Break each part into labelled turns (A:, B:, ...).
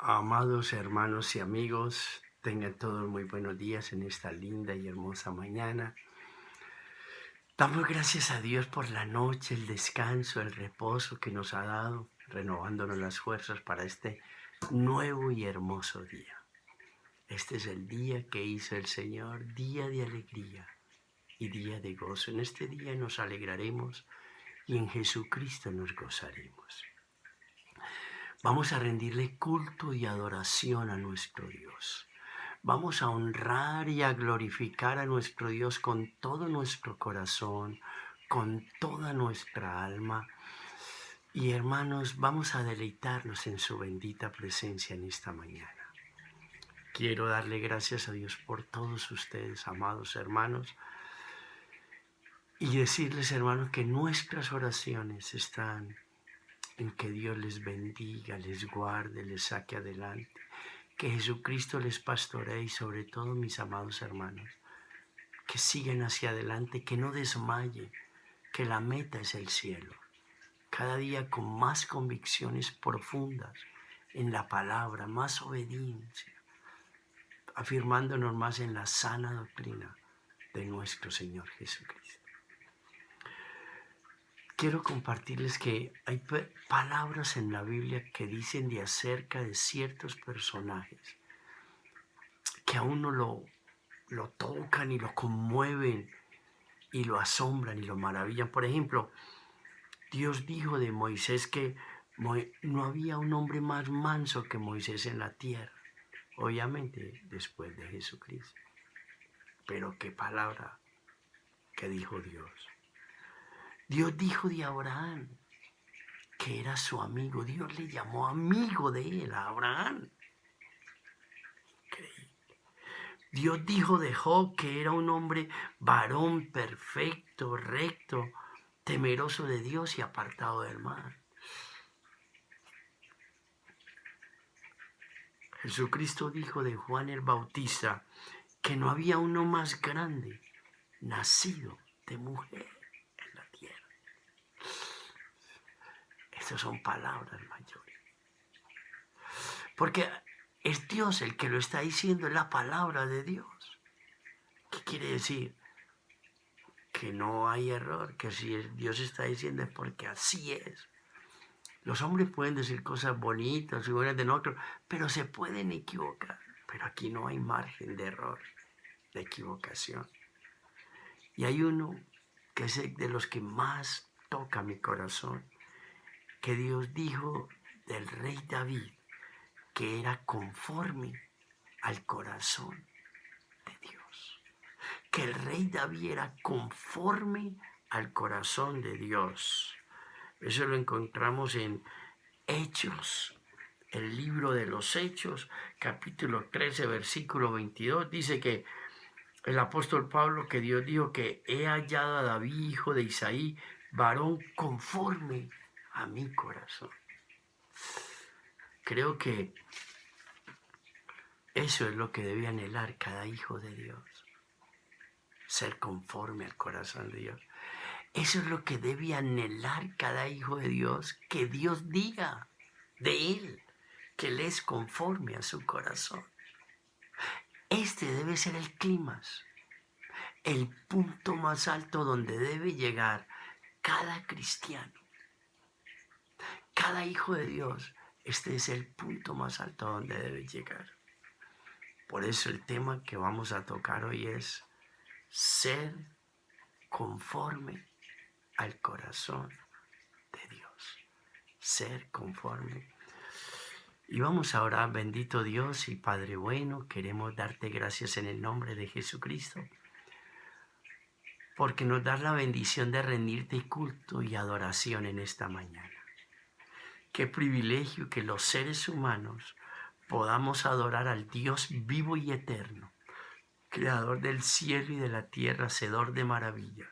A: Amados hermanos y amigos, tengan todos muy buenos días en esta linda y hermosa mañana. Damos gracias a Dios por la noche, el descanso, el reposo que nos ha dado, renovándonos las fuerzas para este nuevo y hermoso día. Este es el día que hizo el Señor, día de alegría y día de gozo. En este día nos alegraremos y en Jesucristo nos gozaremos. Vamos a rendirle culto y adoración a nuestro Dios. Vamos a honrar y a glorificar a nuestro Dios con todo nuestro corazón, con toda nuestra alma. Y hermanos, vamos a deleitarnos en su bendita presencia en esta mañana. Quiero darle gracias a Dios por todos ustedes, amados hermanos, y decirles, hermanos, que nuestras oraciones están en que Dios les bendiga, les guarde, les saque adelante. Que Jesucristo les pastoree y sobre todo, mis amados hermanos, que sigan hacia adelante, que no desmaye, que la meta es el cielo. Cada día con más convicciones profundas en la palabra, más obediencia, afirmándonos más en la sana doctrina de nuestro Señor Jesucristo. Quiero compartirles que hay palabras en la Biblia que dicen de acerca de ciertos personajes que a uno lo tocan y lo conmueven y lo asombran y lo maravillan. Por ejemplo, Dios dijo de Moisés que no había un hombre más manso que Moisés en la tierra, obviamente después de Jesucristo. Pero qué palabra que dijo Dios. Dios dijo de Abraham que era su amigo. Dios le llamó amigo de él a Abraham. Increíble. Dios dijo de Job que era un hombre varón perfecto, recto, temeroso de Dios y apartado del mal. Jesucristo dijo de Juan el Bautista que no había uno más grande nacido de mujer en la tierra. Estas son palabras mayores. Porque es Dios el que lo está diciendo, es la palabra de Dios. ¿Qué quiere decir? Que no hay error, que si Dios está diciendo es porque así es. Los hombres pueden decir cosas bonitas y buenas de nosotros, pero se pueden equivocar. Pero aquí no hay margen de error, de equivocación. Y hay uno que es de los que más toca mi corazón, que Dios dijo del rey David, que era conforme al corazón de Dios. Que el rey David era conforme al corazón de Dios. Eso lo encontramos en Hechos, el libro de los Hechos, capítulo 13, versículo 22. Dice que el apóstol Pablo, que Dios dijo que he hallado a David, hijo de Isaí, varón conforme a mi corazón. Creo que eso es lo que debe anhelar cada hijo de Dios, ser conforme al corazón de Dios. Eso es lo que debe anhelar cada hijo de Dios, que Dios diga de él, que él es conforme a su corazón. Este debe ser el clímax, el punto más alto donde debe llegar cada cristiano, cada hijo de Dios. Este es el punto más alto donde debe llegar. Por eso el tema que vamos a tocar hoy es ser conforme al corazón de Dios. Ser conforme. Y vamos a orar. Bendito Dios y Padre bueno, queremos darte gracias en el nombre de Jesucristo, porque nos das la bendición de rendirte culto y adoración en esta mañana. Qué privilegio que los seres humanos podamos adorar al Dios vivo y eterno, creador del cielo y de la tierra, hacedor de maravillas,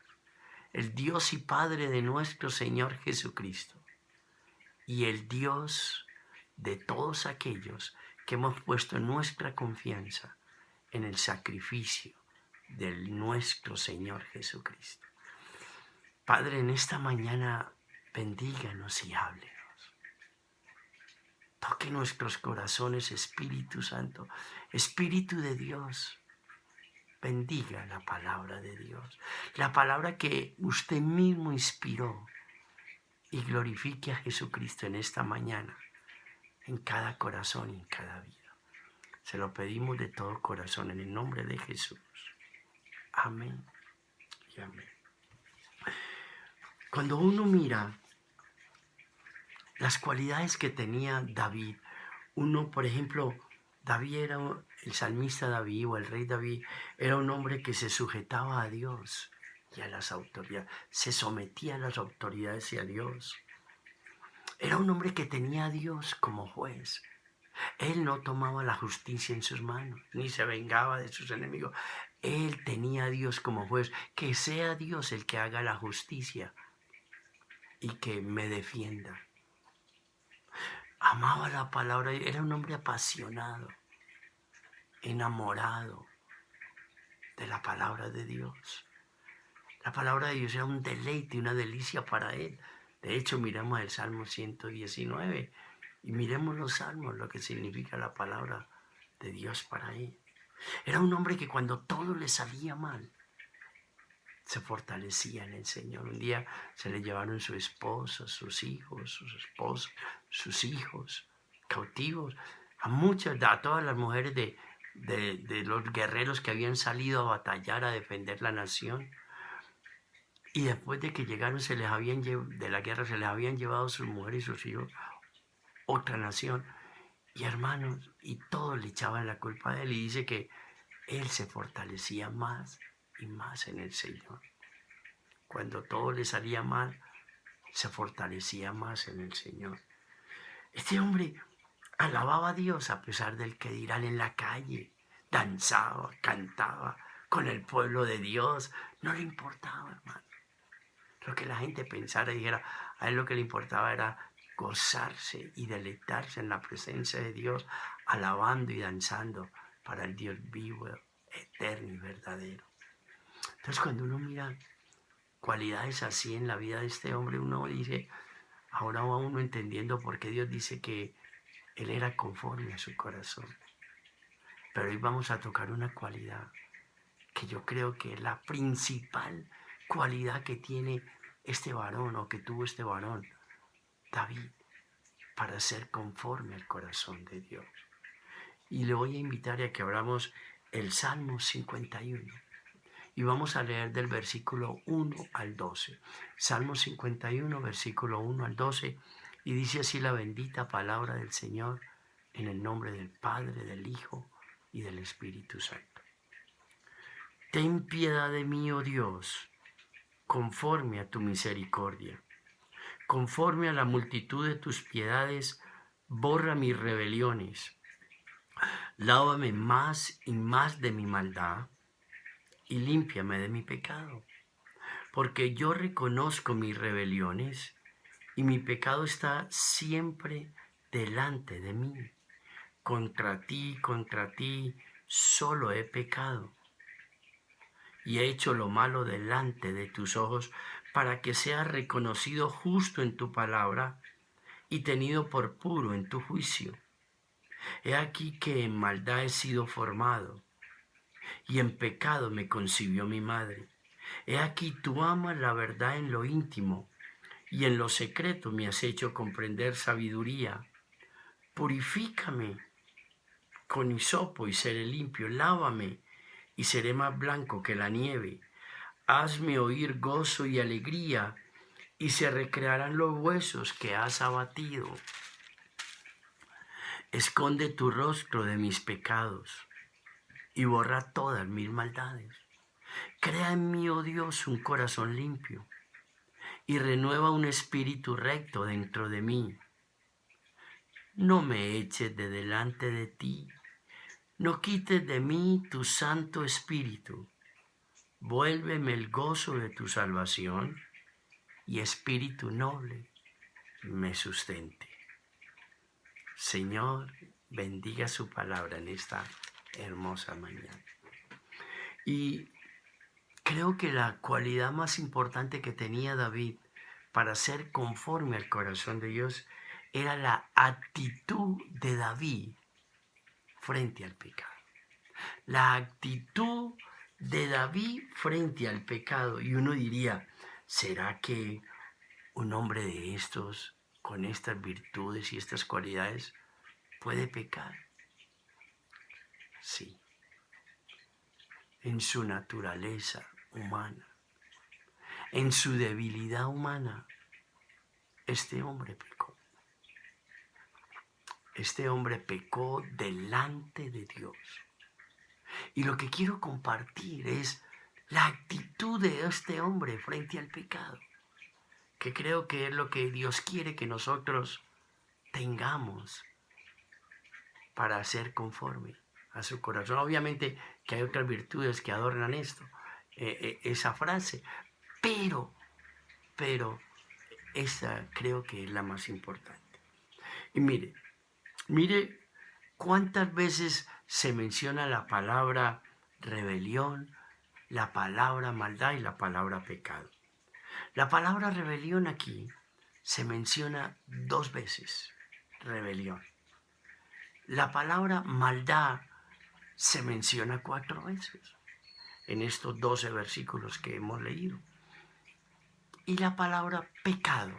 A: el Dios y Padre de nuestro Señor Jesucristo, y el Dios de todos aquellos que hemos puesto nuestra confianza en el sacrificio de nuestro Señor Jesucristo. Padre, en esta mañana bendíganos y háblenos. Toque nuestros corazones, Espíritu Santo, Espíritu de Dios. Bendiga la palabra de Dios, la palabra que usted mismo inspiró, y glorifique a Jesucristo en esta mañana, en cada corazón y en cada vida. Se lo pedimos de todo corazón en el nombre de Jesús. Amén y amén. Cuando uno mira las cualidades que tenía David, uno, por ejemplo, el salmista David o el rey David era un hombre que se sujetaba a Dios y a las autoridades, se sometía a las autoridades y a Dios. Era un hombre que tenía a Dios como juez. Él no tomaba la justicia en sus manos, ni se vengaba de sus enemigos. Él tenía a Dios como juez. Que sea Dios el que haga la justicia y que me defienda. Amaba la palabra, era un hombre apasionado, enamorado de la palabra de Dios. La palabra de Dios era un deleite, una delicia para él. De hecho, miramos el Salmo 119 y miremos los salmos, lo que significa la palabra de Dios para él. Era un hombre que cuando todo le salía mal, se fortalecía en el Señor. Un día se le llevaron su esposa, sus hijos, sus esposas, sus hijos cautivos. A todas las mujeres de los guerreros que habían salido a batallar, a defender la nación. Y después de que llegaron, de la guerra, se les habían llevado sus mujeres y sus hijos otra nación. Y hermanos, y todos le echaban la culpa a él. Y dice que él se fortalecía más y más en el Señor. Cuando todo le salía mal, se fortalecía más en el Señor. Este hombre alababa a Dios a pesar del que dirán en la calle. Danzaba, cantaba con el pueblo de Dios. No le importaba, hermano, lo que la gente pensara y dijera. A él lo que le importaba era gozarse y deleitarse en la presencia de Dios, alabando y danzando para el Dios vivo, eterno y verdadero. Entonces, cuando uno mira cualidades así en la vida de este hombre, uno dice, ahora va uno entendiendo por qué Dios dice que él era conforme a su corazón. Pero hoy vamos a tocar una cualidad que yo creo que es la principal cualidad que tiene este varón o que tuvo este varón, David, para ser conforme al corazón de Dios. Y le voy a invitar a que abramos el Salmo 51. Y vamos a leer del versículo 1 al 12. Salmo 51, versículo 1 al 12. Y dice así la bendita palabra del Señor, en el nombre del Padre, del Hijo y del Espíritu Santo. Ten piedad de mí, oh Dios, conforme a tu misericordia. Conforme a la multitud de tus piedades, borra mis rebeliones. Lávame más y más de mi maldad y límpiame de mi pecado. Porque yo reconozco mis rebeliones y mi pecado está siempre delante de mí. Contra ti, solo he pecado y he hecho lo malo delante de tus ojos, para que seas reconocido justo en tu palabra y tenido por puro en tu juicio. He aquí que en maldad he sido formado, y en pecado me concibió mi madre. He aquí tú amas la verdad en lo íntimo, y en lo secreto me has hecho comprender sabiduría. Purifícame con hisopo y seré limpio, lávame y seré más blanco que la nieve. Hazme oír gozo y alegría, y se recrearán los huesos que has abatido. Esconde tu rostro de mis pecados y borra todas mis maldades. Crea en mí, oh Dios, un corazón limpio y renueva un espíritu recto dentro de mí. No me eches de delante de ti, no quites de mí tu Santo Espíritu. Vuélveme el gozo de tu salvación y espíritu noble me sustente. Señor, bendiga su palabra en esta hermosa mañana. Y creo que la cualidad más importante que tenía David para ser conforme al corazón de Dios era la actitud de David frente al pecado. La actitud de David frente al pecado. Y uno diría, ¿será que un hombre de estos, con estas virtudes y estas cualidades, puede pecar? Sí, en su naturaleza humana, en su debilidad humana, este hombre pecó. Este hombre pecó delante de Dios. Y lo que quiero compartir es la actitud de este hombre frente al pecado, que creo que es lo que Dios quiere que nosotros tengamos para ser conforme a su corazón. Obviamente que hay otras virtudes que adornan esto, esa frase, pero esa creo que es la más importante. Y mire cuántas veces se menciona la palabra rebelión, la palabra maldad y la palabra pecado. La palabra rebelión aquí se menciona 2 veces, rebelión. La palabra maldad se menciona 4 veces en estos 12 versículos que hemos leído. Y la palabra pecado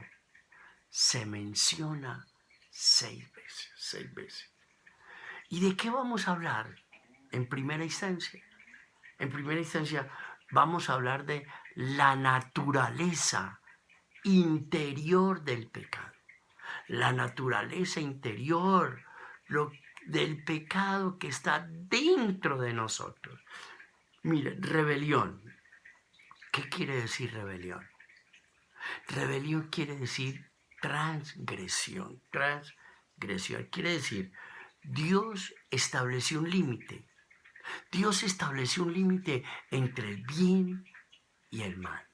A: se menciona 6 veces, 6 veces. ¿Y de qué vamos a hablar en primera instancia? En primera instancia vamos a hablar de la naturaleza interior del pecado. La naturaleza interior del pecado que está dentro de nosotros. Mire, rebelión. ¿Qué quiere decir rebelión? Rebelión quiere decir transgresión. Transgresión quiere decir Dios estableció un límite. Dios estableció un límite entre el bien y el mal.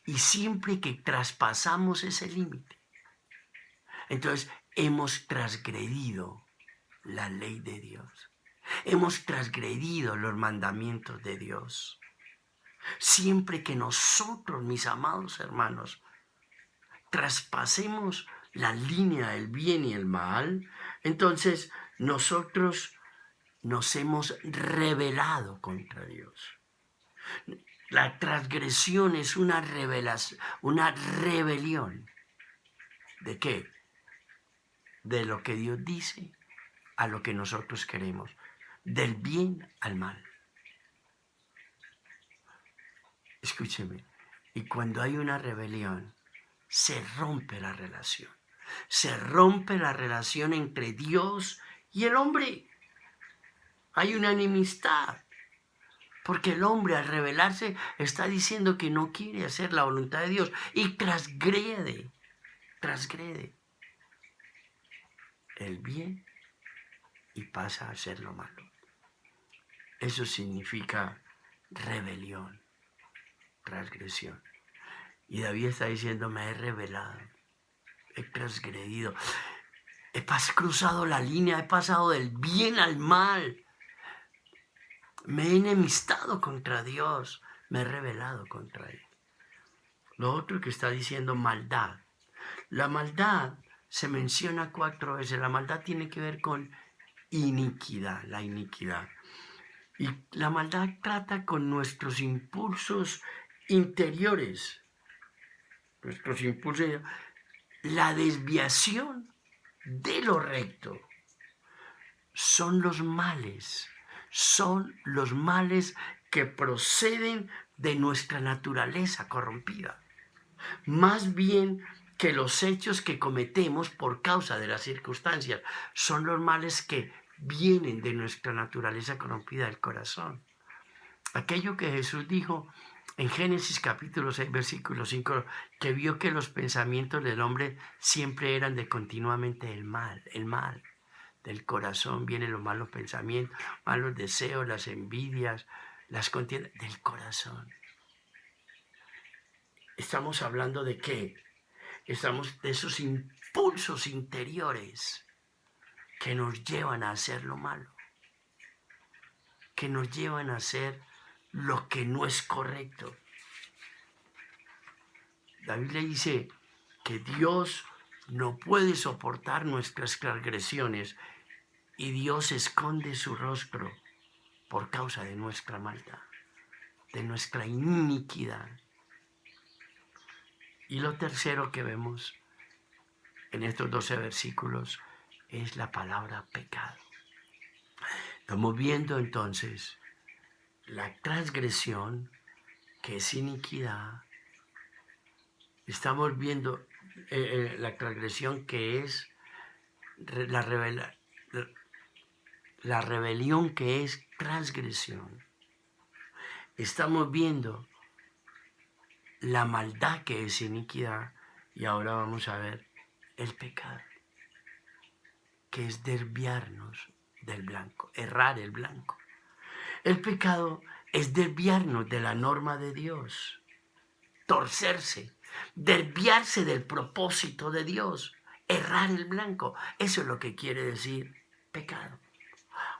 A: Y siempre que traspasamos ese límite, entonces hemos transgredido la ley de Dios. Hemos transgredido los mandamientos de Dios. Siempre que nosotros, mis amados hermanos, traspasemos la línea del bien y el mal, entonces nosotros nos hemos rebelado contra Dios. La transgresión es una rebelión. ¿De qué? De lo que Dios dice a lo que nosotros queremos, del bien al mal. Escúcheme, y cuando hay una rebelión, se rompe la relación. Se rompe la relación entre Dios y el hombre. Hay una enemistad. Porque el hombre al rebelarse está diciendo que no quiere hacer la voluntad de Dios y transgrede el bien y pasa a hacer lo malo. Eso significa rebelión, transgresión. Y David está diciendo, me he rebelado, he transgredido, he cruzado la línea, he pasado del bien al mal. Me he enemistado contra Dios, me he rebelado contra Él. Lo otro que está diciendo, maldad. La maldad se menciona 4 veces. La maldad tiene que ver con iniquidad, la iniquidad. Y la maldad trata con nuestros impulsos interiores. La desviación de lo recto. Son los males que proceden de nuestra naturaleza corrompida. Más bien que los hechos que cometemos por causa de las circunstancias, son los males que vienen de nuestra naturaleza corrompida del corazón. Aquello que Jesús dijo en Génesis capítulo 6, versículo 5, que vio que los pensamientos del hombre siempre eran de continuamente el mal. Del corazón vienen los malos pensamientos, malos deseos, las envidias, las contiendas del corazón. Estamos hablando de qué? Estamos de esos impulsos interiores que nos llevan a hacer lo malo, que nos llevan a hacer lo que no es correcto. David le dice que Dios no puede soportar nuestras transgresiones y Dios esconde su rostro por causa de nuestra maldad, de nuestra iniquidad. Y lo tercero que vemos en estos 12 versículos es la palabra pecado. Estamos viendo entonces la transgresión, que es iniquidad. Estamos viendo la transgresión, que es la rebelión, que es transgresión. Estamos viendo la maldad, que es iniquidad. Y ahora vamos a ver el pecado, que es desviarnos del blanco, errar el blanco. El pecado es desviarnos de la norma de Dios, torcerse, desviarse del propósito de Dios, errar el blanco. Eso es lo que quiere decir pecado.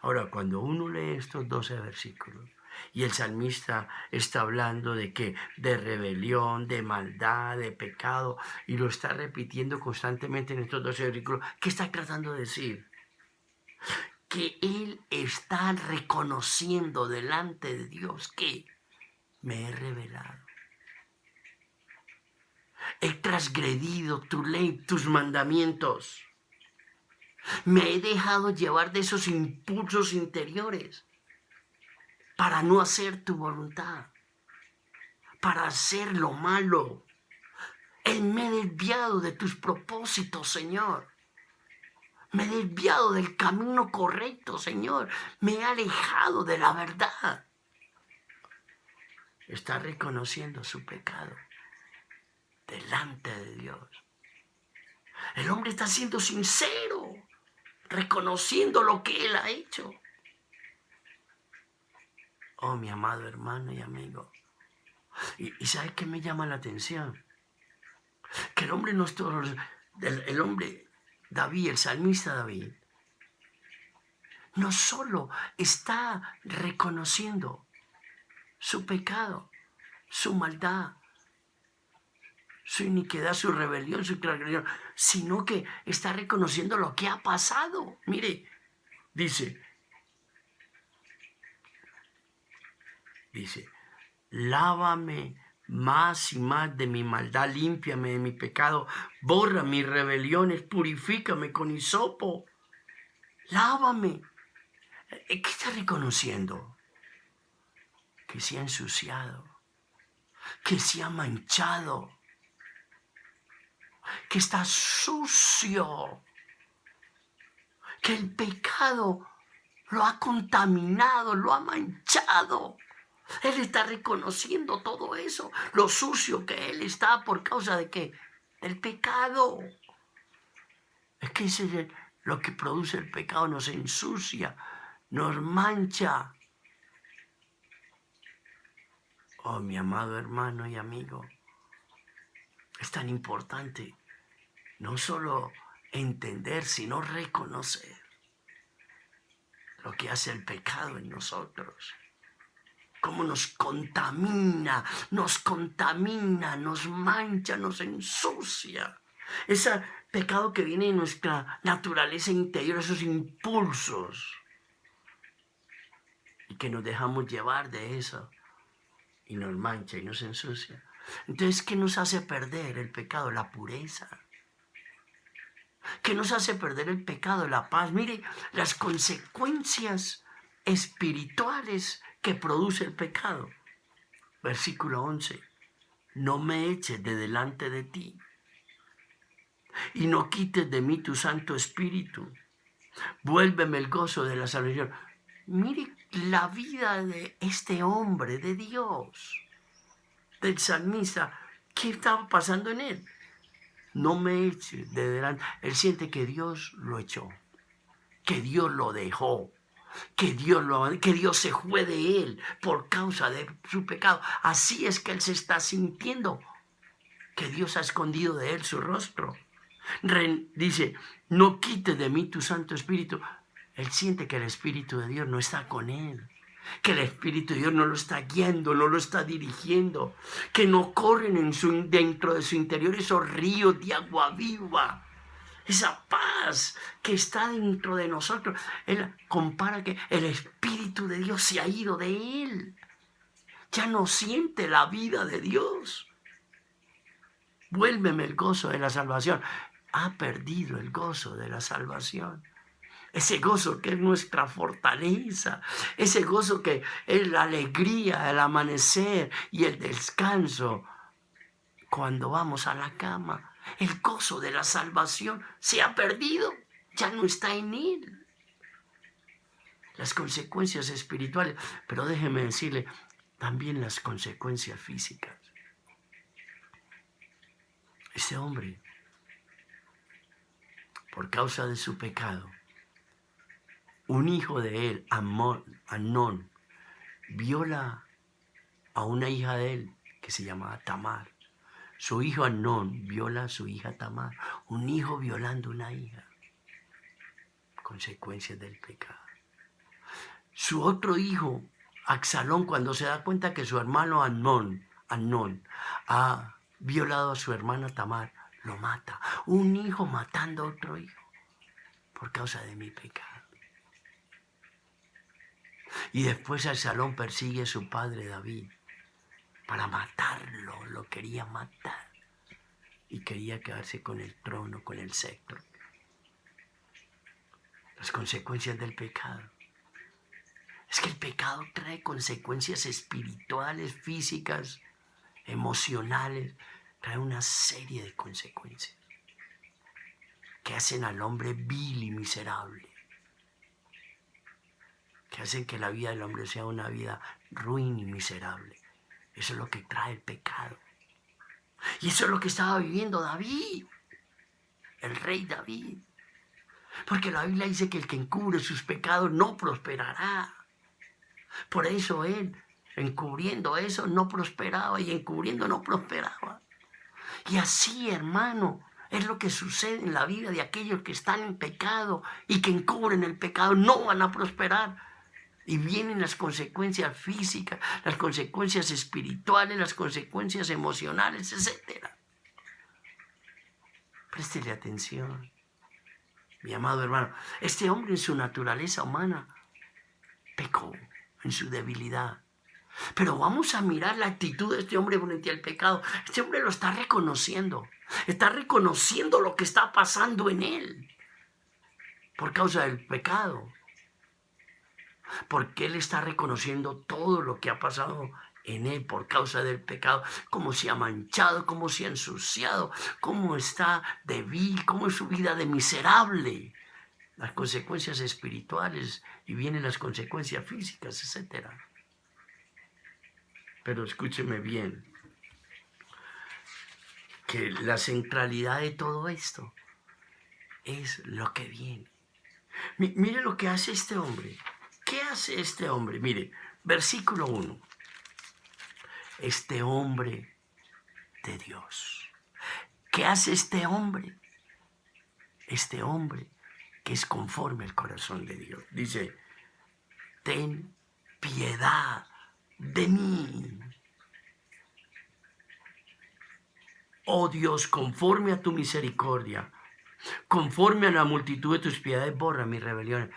A: Ahora, cuando uno lee estos 12 versículos y el salmista está hablando de qué, de rebelión, de maldad, de pecado, y lo está repitiendo constantemente en estos 12 versículos, ¿qué está tratando de decir? Que él está reconociendo delante de Dios que me he rebelado. He transgredido tu ley, tus mandamientos. Me he dejado llevar de esos impulsos interiores para no hacer tu voluntad, para hacer lo malo. Me he desviado de tus propósitos, Señor. Me he desviado del camino correcto, Señor. Me he alejado de la verdad. Está reconociendo su pecado delante de Dios. El hombre está siendo sincero, reconociendo lo que él ha hecho. Oh, mi amado hermano y amigo. ¿Y sabe qué me llama la atención? Que el hombre no es todo. El hombre David, el salmista David, no solo está reconociendo su pecado, su maldad, su iniquidad, su rebelión, su transgresión, sino que está reconociendo lo que ha pasado. Mire, dice, lávame más y más de mi maldad, límpiame de mi pecado, borra mis rebeliones, purifícame con hisopo, lávame. ¿Qué está reconociendo? Que se ha ensuciado, que se ha manchado, que está sucio, que el pecado lo ha contaminado, lo ha manchado. Él está reconociendo todo eso, lo sucio que él está por causa de qué, del pecado. Es que ese es lo que produce el pecado, nos ensucia, nos mancha. Oh, mi amado hermano y amigo, es tan importante no solo entender, sino reconocer lo que hace el pecado en nosotros. Cómo nos contamina, nos mancha, nos ensucia. Ese pecado que viene de nuestra naturaleza interior, esos impulsos, y que nos dejamos llevar de eso, y nos mancha y nos ensucia. Entonces, ¿qué nos hace perder el pecado? La pureza. ¿Qué nos hace perder el pecado? La paz. Mire, las consecuencias espirituales que produce el pecado. Versículo 11. No me eches de delante de ti y no quites de mí tu Santo Espíritu. Vuélveme el gozo de la salvación. Mire la vida de este hombre de Dios, del salmista. ¿Qué estaba pasando en él? No me eches de delante. Él siente que Dios lo echó, que Dios lo dejó, que Dios se fue de él por causa de su pecado. Así es que él se está sintiendo, que Dios ha escondido de él su rostro. Dice, no quites de mí tu Santo Espíritu. Él siente que el Espíritu de Dios no está con él, que el Espíritu de Dios no lo está guiando, no lo está dirigiendo, que no corren dentro de su interior esos ríos de agua viva esa paz que está dentro de nosotros. Él compara que el Espíritu de Dios se ha ido de él. Ya no siente la vida de Dios. Vuélveme el gozo de la salvación. Ha perdido el gozo de la salvación. Ese gozo que es nuestra fortaleza. Ese gozo que es la alegría, el amanecer y el descanso cuando vamos a la cama. El gozo de la salvación se ha perdido. Ya no está en él. Las consecuencias espirituales, pero déjeme decirle, también las consecuencias físicas. Ese hombre, por causa de su pecado, un hijo de él, Amnón, viola a una hija de él que se llamaba Tamar. Su hijo Amnón viola a su hija Tamar. Un hijo violando una hija. Consecuencias del pecado. Su otro hijo, Absalón, cuando se da cuenta que su hermano Amnón ha violado a su hermana Tamar, lo mata. Un hijo matando a otro hijo por causa de mi pecado. Y después Absalón persigue a su padre David para matarlo. Lo quería matar. Y quería quedarse con el trono, con el cetro. Las consecuencias del pecado. Es que el pecado trae consecuencias espirituales, físicas, emocionales. Trae una serie de consecuencias que hacen al hombre vil y miserable. Que hacen que la vida del hombre sea una vida ruin y miserable. Eso es lo que trae el pecado. Y eso es lo que estaba viviendo David, el rey David. Porque la Biblia dice que el que encubre sus pecados no prosperará. Por eso él, encubriendo eso, no prosperaba, y encubriendo no prosperaba. Y así, hermano, es lo que sucede en la vida de aquellos que están en pecado y que encubren el pecado, no van a prosperar. Y vienen las consecuencias físicas, las consecuencias espirituales, las consecuencias emocionales, etc. Préstele atención, mi amado hermano. Este hombre en su naturaleza humana pecó, en su debilidad. Pero vamos a mirar la actitud de este hombre frente al pecado. Este hombre lo está reconociendo lo que está pasando en él por causa del pecado. Porque él está reconociendo todo lo que ha pasado en él por causa del pecado, cómo se ha manchado, cómo se ha ensuciado, cómo está débil, cómo es su vida de miserable, las consecuencias espirituales y vienen las consecuencias físicas, etc. Pero escúcheme bien, que la centralidad de todo esto es lo que viene. Mire lo que hace este hombre. ¿Qué hace este hombre? Mire, versículo 1. Este hombre de Dios. ¿Qué hace este hombre? Este hombre que es conforme al corazón de Dios. Dice, ten piedad de mí. Oh Dios, conforme a tu misericordia, conforme a la multitud de tus piedades, borra mis rebeliones.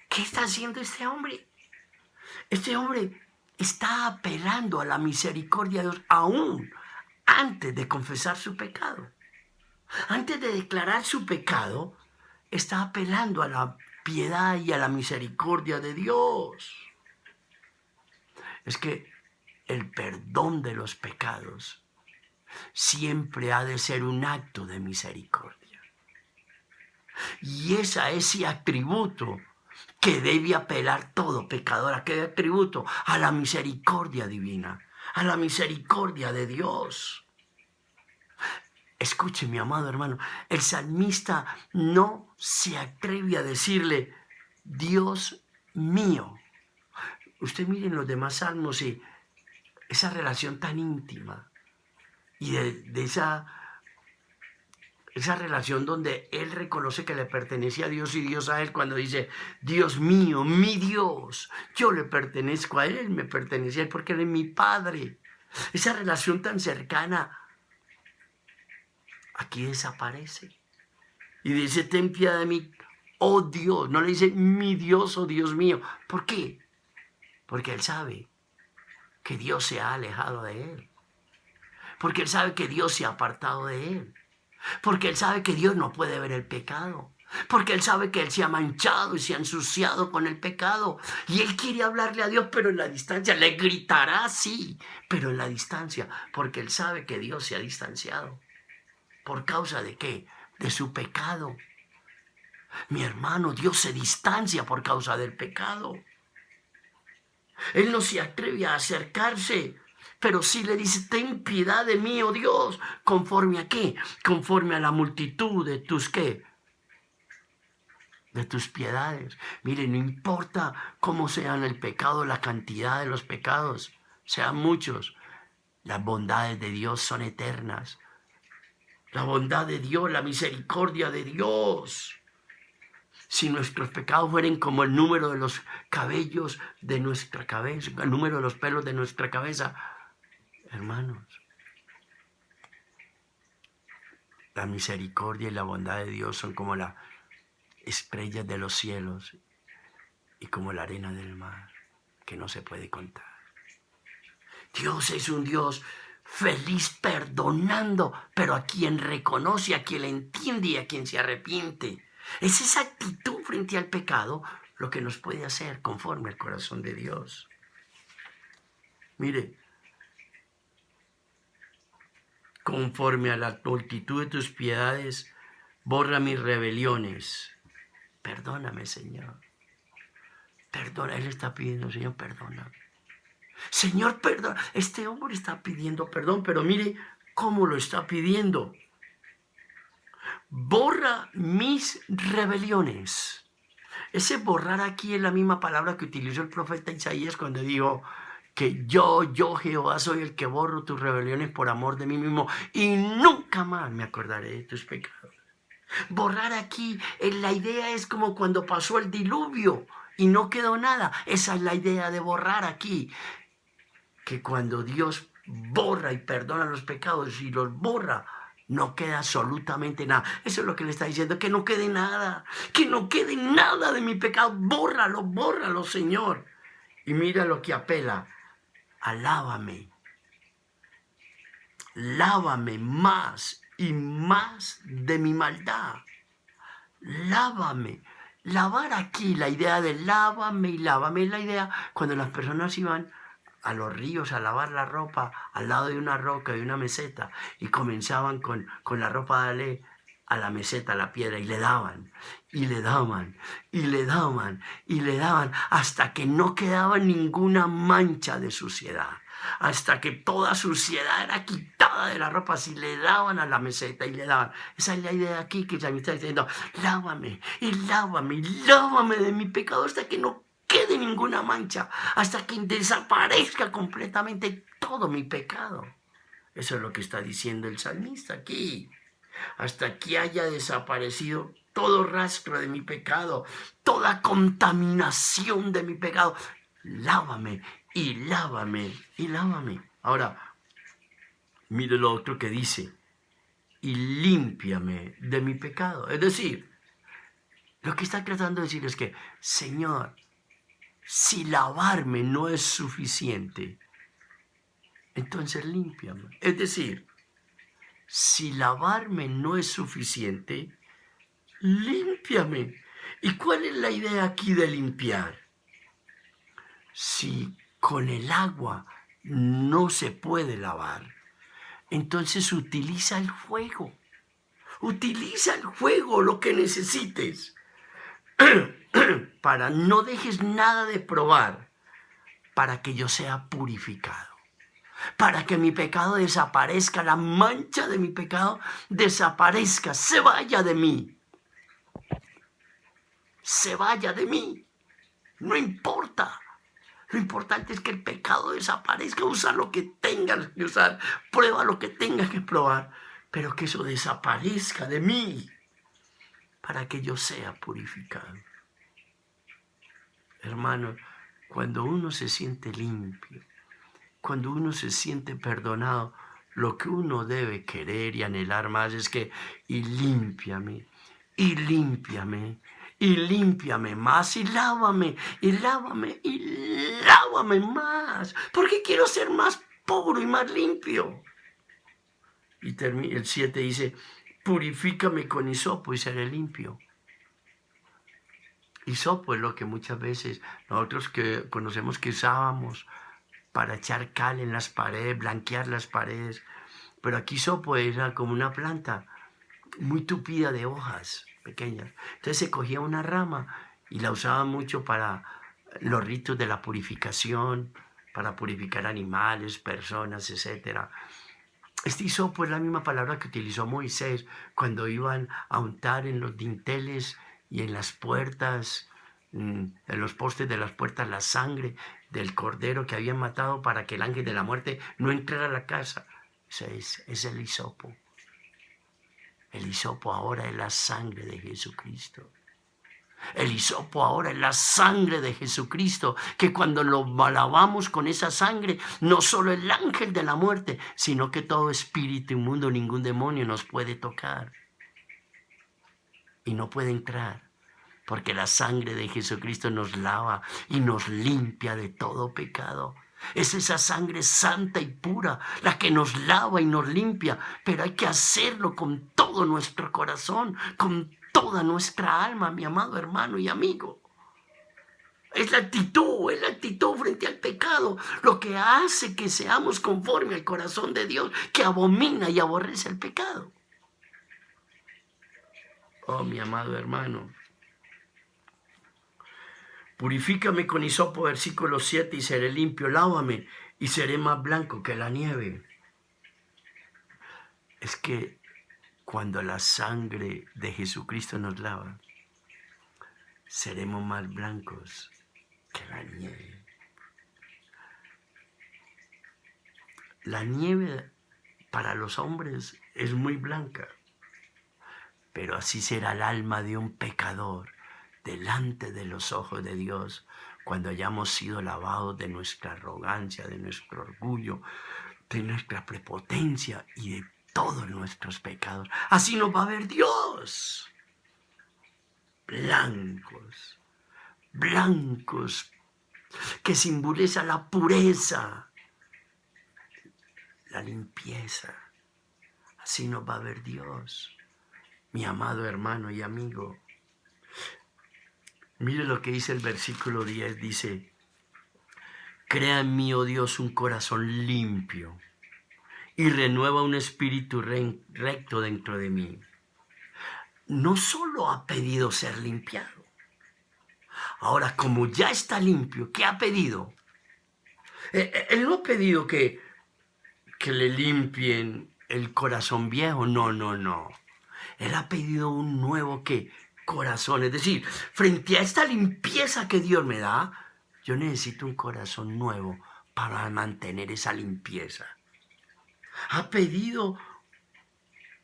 A: ¿Qué está haciendo este hombre? Este hombre está apelando a la misericordia de Dios aún antes de confesar su pecado. Antes de declarar su pecado, está apelando a la piedad y a la misericordia de Dios. Es que el perdón de los pecados siempre ha de ser un acto de misericordia. Y es a ese atributo que debe apelar todo pecador. ¿A qué atributo? A la misericordia divina, a la misericordia de Dios. Escuche, mi amado hermano, el salmista no se atreve a decirle, Dios mío. Usted mire en los demás salmos y esa relación tan íntima y de esa relación donde él reconoce que le pertenece a Dios y Dios a él, cuando dice, Dios mío, mi Dios, yo le pertenezco a él me pertenece a él porque él es mi Padre. Esa relación tan cercana aquí desaparece. Y dice, ten piedad de mí, oh Dios. No le dice, mi Dios, oh Dios mío. ¿Por qué? Porque él sabe que Dios se ha alejado de él. Porque él sabe que Dios se ha apartado de él. Porque él sabe que Dios no puede ver el pecado. Porque él sabe que él se ha manchado y se ha ensuciado con el pecado. Y él quiere hablarle a Dios, pero en la distancia. Le gritará, sí, pero en la distancia. Porque él sabe que Dios se ha distanciado. ¿Por causa de qué? De su pecado. Mi hermano, Dios se distancia por causa del pecado. Él no se atreve a acercarse, pero sí le dice, ten piedad de mí, oh Dios. ¿Conforme a qué? Conforme a la multitud de tus, ¿qué? De tus piedades. Mire, no importa cómo sean el pecado, la cantidad de los pecados, sean muchos, las bondades de Dios son eternas. La bondad de Dios, la misericordia de Dios. Si nuestros pecados fueran como el número de los cabellos de nuestra cabeza, el número de los pelos de nuestra cabeza, hermanos, la misericordia y la bondad de Dios son como las estrellas de los cielos y como la arena del mar, que no se puede contar. Dios es un Dios feliz perdonando, pero a quien reconoce, a quien le entiende y a quien se arrepiente. Es esa actitud frente al pecado lo que nos puede hacer conforme al corazón de Dios. Mire, conforme a la multitud de tus piedades, borra mis rebeliones. Perdóname, Señor. Perdona, Él está pidiendo, Señor, perdóname. Señor, perdón. Este hombre está pidiendo perdón, pero mire cómo lo está pidiendo. Borra mis rebeliones. Ese borrar aquí es la misma palabra que utilizó el profeta Isaías cuando dijo que yo, Jehová, soy el que borro tus rebeliones por amor de mí mismo y nunca más me acordaré de tus pecados. Borrar aquí, la idea es como cuando pasó el diluvio y no quedó nada. Esa es la idea de borrar aquí. Que cuando Dios borra y perdona los pecados y los borra, no queda absolutamente nada. Eso es lo que le está diciendo, que no quede nada de mi pecado. Bórralo, Señor. Y mira lo que apela, lávame más y más de mi maldad. Lávame. Lavar aquí, la idea de lávame y lávame, es la idea cuando las personas iban a los ríos a lavar la ropa al lado de una roca, de una meseta, y comenzaban con la ropa a darle a la meseta, a la piedra, y le daban, y le daban, y le daban, y le daban, hasta que no quedaba ninguna mancha de suciedad, hasta que toda suciedad era quitada de la ropa, si le daban a la meseta y le daban. Esa es la idea aquí que ya me está diciendo, lávame, y lávame, y lávame de mi pecado hasta que no quede ninguna mancha, hasta que desaparezca completamente todo mi pecado. Eso es lo que está diciendo el salmista aquí. Hasta que haya desaparecido todo rastro de mi pecado, toda contaminación de mi pecado. Lávame y lávame y lávame. Ahora, mire lo otro que dice. Y límpiame de mi pecado. Es decir, lo que está tratando de decir es que, Señor, si lavarme no es suficiente, entonces límpiame. Es decir, si lavarme no es suficiente, límpiame. ¿Y cuál es la idea aquí de limpiar? Si con el agua no se puede lavar, entonces utiliza el fuego. Utiliza el fuego, lo que necesites. Para no dejes nada de probar, para que yo sea purificado, para que mi pecado desaparezca, la mancha de mi pecado desaparezca, se vaya de mí, no importa. Lo importante es que el pecado desaparezca, usa lo que tengas que usar, prueba lo que tengas que probar, pero que eso desaparezca de mí, para que yo sea purificado. Hermanos, cuando uno se siente limpio, cuando uno se siente perdonado, lo que uno debe querer y anhelar más es que, y límpiame, y límpiame más, y lávame, y lávame, y lávame más, porque quiero ser más puro y más limpio. Y el 7 dice, purifícame con hisopo y seré limpio. Hisopo es lo que muchas veces nosotros que conocemos que usábamos para echar cal en las paredes, blanquear las paredes. Pero aquí hisopo era como una planta muy tupida de hojas pequeñas. Entonces se cogía una rama y la usaba mucho para los ritos de la purificación, para purificar animales, personas, etc. Este hisopo es la misma palabra que utilizó Moisés cuando iban a untar en los dinteles y en las puertas, en los postes de las puertas, la sangre del cordero que habían matado para que el ángel de la muerte no entrara a la casa. Ese es el hisopo. El hisopo ahora es la sangre de Jesucristo. El hisopo ahora es la sangre de Jesucristo, que cuando lo lavamos con esa sangre, no solo el ángel de la muerte, sino que todo espíritu inmundo, ningún demonio nos puede tocar. Y no puede entrar, porque la sangre de Jesucristo nos lava y nos limpia de todo pecado. Es esa sangre santa y pura la que nos lava y nos limpia, pero hay que hacerlo con todo nuestro corazón, con toda nuestra alma, mi amado hermano y amigo. Es la actitud frente al pecado, lo que hace que seamos conforme al corazón de Dios, que abomina y aborrece el pecado. Oh, mi amado hermano. Purifícame con hisopo, versículo 7, y seré limpio. Lávame y seré más blanco que la nieve. Es que cuando la sangre de Jesucristo nos lava, seremos más blancos que la nieve. La nieve para los hombres es muy blanca, pero así será el alma de un pecador delante de los ojos de Dios cuando hayamos sido lavados de nuestra arrogancia, de nuestro orgullo, de nuestra prepotencia y de todos nuestros pecados. Así nos va a ver Dios. Blancos, blancos, que simboliza la pureza, la limpieza. Así nos va a ver Dios, mi amado hermano y amigo. Mire lo que dice el versículo 10, dice, crea en mí, oh Dios, un corazón limpio y renueva un espíritu recto dentro de mí. No solo ha pedido ser limpiado. Ahora, como ya está limpio, ¿qué ha pedido? Él no ha pedido que le limpien el corazón viejo, no. Él ha pedido un nuevo corazón. Es decir, frente a esta limpieza que Dios me da, yo necesito un corazón nuevo para mantener esa limpieza. Ha pedido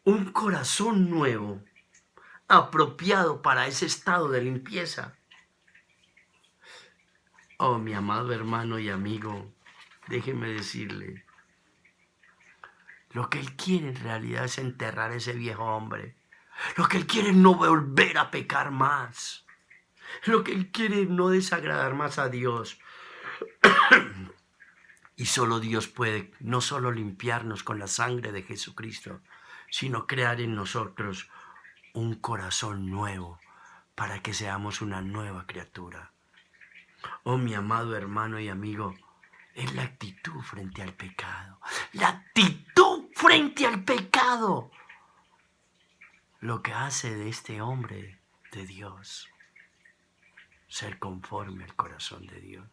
A: un corazón nuevo, apropiado para ese estado de limpieza. Oh, mi amado hermano y amigo, déjeme decirle, lo que Él quiere en realidad es enterrar a ese viejo hombre. Lo que Él quiere es no volver a pecar más. Lo que Él quiere es no desagradar más a Dios. Y solo Dios puede no solo limpiarnos con la sangre de Jesucristo, sino crear en nosotros un corazón nuevo para que seamos una nueva criatura. Oh, mi amado hermano y amigo, es la actitud frente al pecado. La actitud frente al pecado. Lo que hace de este hombre de Dios ser conforme al corazón de Dios.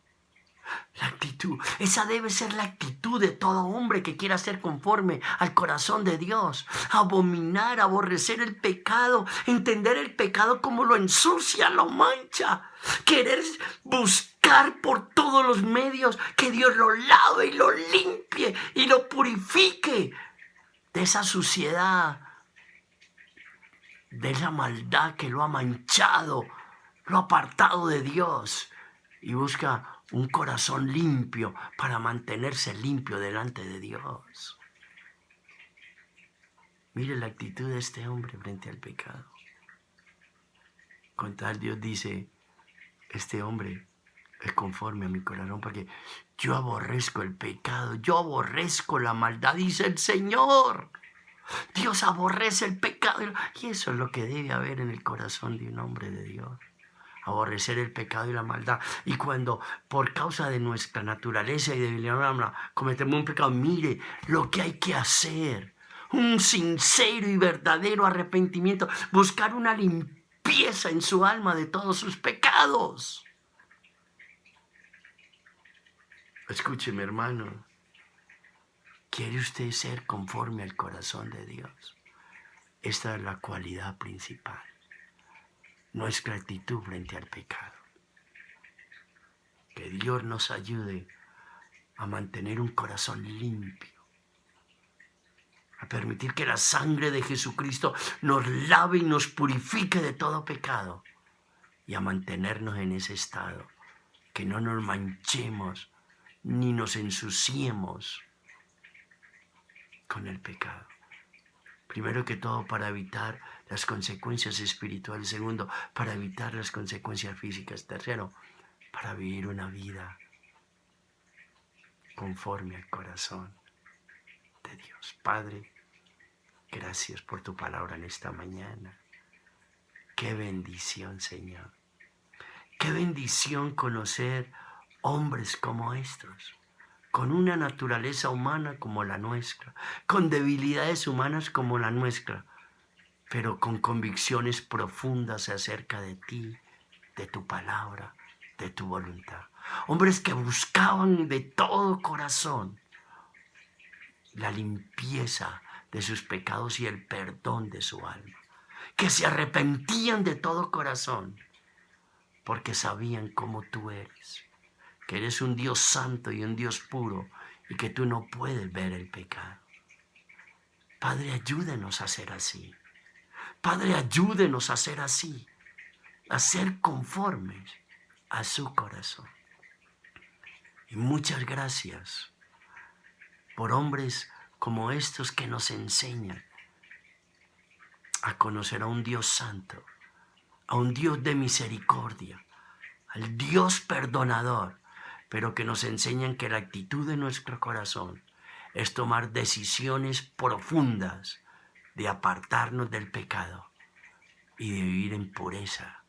A: La actitud, esa debe ser la actitud de todo hombre que quiera ser conforme al corazón de Dios. Abominar, aborrecer el pecado, entender el pecado como lo ensucia, lo mancha. Querer buscar por todos los medios que Dios lo lave y lo limpie y lo purifique de esa suciedad, de esa maldad que lo ha manchado, lo ha apartado de Dios, y busca un corazón limpio para mantenerse limpio delante de Dios. Mire la actitud de este hombre frente al pecado. con tal Dios dice, este hombre es conforme a mi corazón, porque yo aborrezco el pecado, yo aborrezco la maldad, dice el Señor. Dios aborrece el pecado. Y eso es lo que debe haber en el corazón de un hombre de Dios. Aborrecer el pecado y la maldad. Y cuando por causa de nuestra naturaleza y debilidad cometemos un pecado, mire lo que hay que hacer. Un sincero y verdadero arrepentimiento. Buscar una limpieza en su alma de todos sus pecados. Escúcheme, hermano. ¿Quiere usted ser conforme al corazón de Dios? Esta es la cualidad principal. Nuestra actitud frente al pecado. Que Dios nos ayude a mantener un corazón limpio. A permitir que la sangre de Jesucristo nos lave y nos purifique de todo pecado. Y a mantenernos en ese estado. Que no nos manchemos ni nos ensuciemos con el pecado. Primero que todo, para evitar las consecuencias espirituales. Segundo, para evitar las consecuencias físicas. Tercero, para vivir una vida conforme al corazón de Dios. Padre, gracias por tu palabra en esta mañana. Qué bendición, Señor. Qué bendición conocer hombres como estos, con una naturaleza humana como la nuestra, con debilidades humanas como la nuestra, pero con convicciones profundas acerca de ti, de tu palabra, de tu voluntad. Hombres que buscaban de todo corazón la limpieza de sus pecados y el perdón de su alma, que se arrepentían de todo corazón, porque sabían cómo tú eres, que eres un Dios santo y un Dios puro, y que tú no puedes ver el pecado. Padre, ayúdenos a ser así. Padre, ayúdenos a ser así, a ser conformes a su corazón. Y muchas gracias por hombres como estos que nos enseñan a conocer a un Dios santo, a un Dios de misericordia, al Dios perdonador, pero que nos enseñan que la actitud de nuestro corazón es tomar decisiones profundas de apartarnos del pecado y de vivir en pureza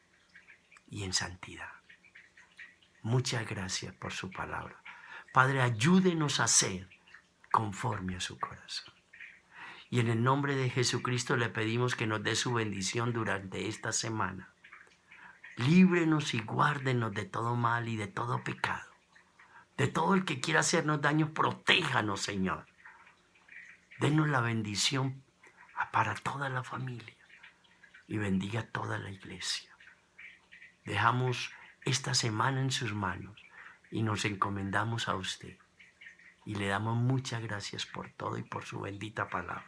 A: y en santidad. Muchas gracias por su palabra. Padre, ayúdenos a ser conforme a su corazón. Y en el nombre de Jesucristo le pedimos que nos dé su bendición durante esta semana. Líbrenos y guárdenos de todo mal y de todo pecado. De todo el que quiera hacernos daño, protéjanos, Señor. Denos la bendición para toda la familia y bendiga a toda la iglesia. Dejamos esta semana en sus manos y nos encomendamos a usted. Y le damos muchas gracias por todo y por su bendita palabra.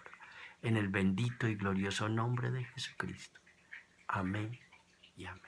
A: En el bendito y glorioso nombre de Jesucristo. Amén y amén.